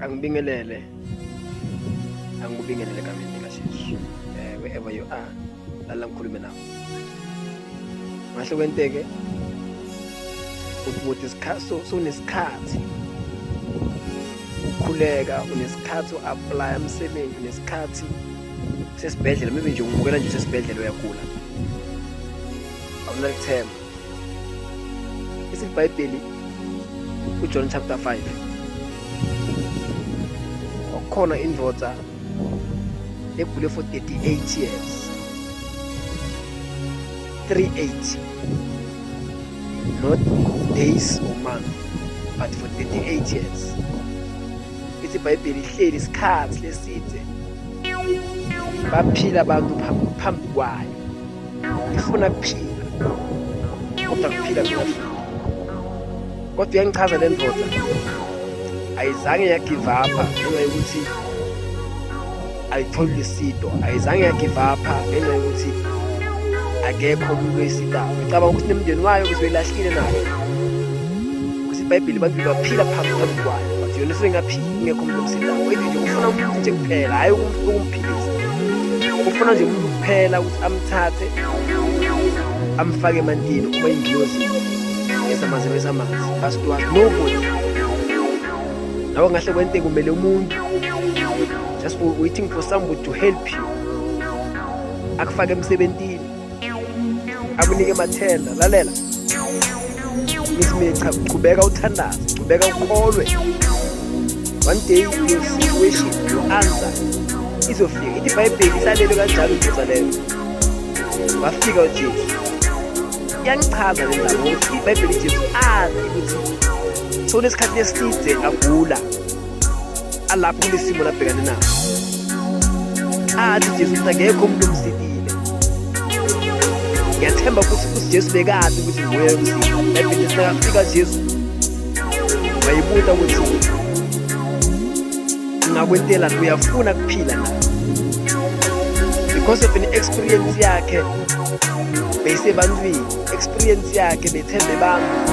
Angibingelele egameni likaJesu. Wherever you are, lala ngikhulume nawe. Ngahle kwenteke ukuthi isikhathi unesikhathi ukukhuleka, unesikhathi u-apply umsebenzi, unesikhathi sesibhedlela, maybe nje ungibukela nje sesibhedlela uyagula. Awunalithemba. IBhayibheli uJohn chapter 5. Khona indoda egule for 38 years. 38. Not days or months, but for 38 years. IBhayibheli ihleli isikhathi leside. Baphila abantu phambi kwayo. Ifuna kuphila. Kodwa kuphila kuyafuna. Kodwa iyangichaza le ndoda. Ayizange yagive up ngenxa yokuthi ayitholi isito. Ayizange yagive up ngenxa yokuthi akekho umuntu oyisitayo. Ngicabanga ukuthi nemndeni wayo kuzoyilahlile nayo. IBhayibheli abantu baphila phambi kwayo. Bathi yona sengaphili ingekho umuntu omsitayo. Ethi nje ufuna umuntu nje kuphela, hayi ukumphilisa. Ufuna nje umuntu kuphela ukuthi amthathe amfake emantini kuba ingilozi esamanzi besamanzi. But it was nobody. Nawe ngahle kwente kumele umuntu just for waiting for somebody to help you, akufake emsebentini, akunike emathenda. Lalela ngisimile, qhubeka uthandaze, qhubeka ukholwe. One day your situation, your answer izofika. IBhayibheli isalele kanjalo indoda leyo. Wafika uJesu. Iyangichaza le ndaba ukuthi IBhayibheli Jesu azi ukuthi so lesikhathi eside agula alapho kulesimo labhekane naso. Athi Jesu ukuthi akekho umuntu omsitile. Ngiyathemba ukuthi uJesu bekazi ukuthi nguye umsitile. IBhayibheli sekafika Jesu wayibuza ukuthi ungakwentela uyafuna kuphila na? Because of an experience yakhe beyisebantwini, experience yakhe bethembe bantu,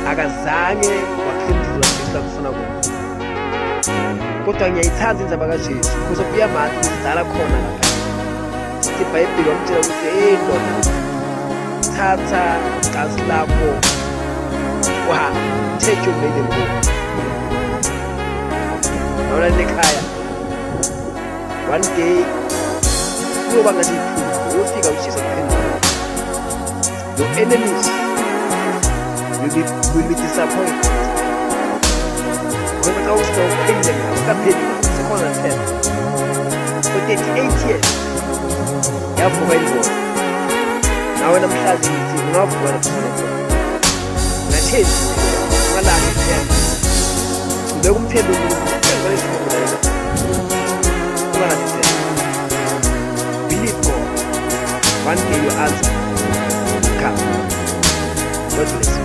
akazange waphendula Jesu akufuna kubo. Kodwa ngiyayithanda indaba kaJesu because kuyamazi ukudala khona lapha. IBhayibheli wamtshela ukuthi hey ndoda, thatha igazi lakho uhambe, take your bed and go. Nona lekhaya one day kuyoba ngathi uyofika uJesu akuphendula. Your enemies will be disappointed. Ngoba xa usawuphinde ukaphendula sekhona themba. For 38 years yavuka indoda. Nawe namhlanje ngithi ungavuka lapho. Ngatheni ungalahli themba. Ubeka umthembu believe God. One day your answer will come. God bless you.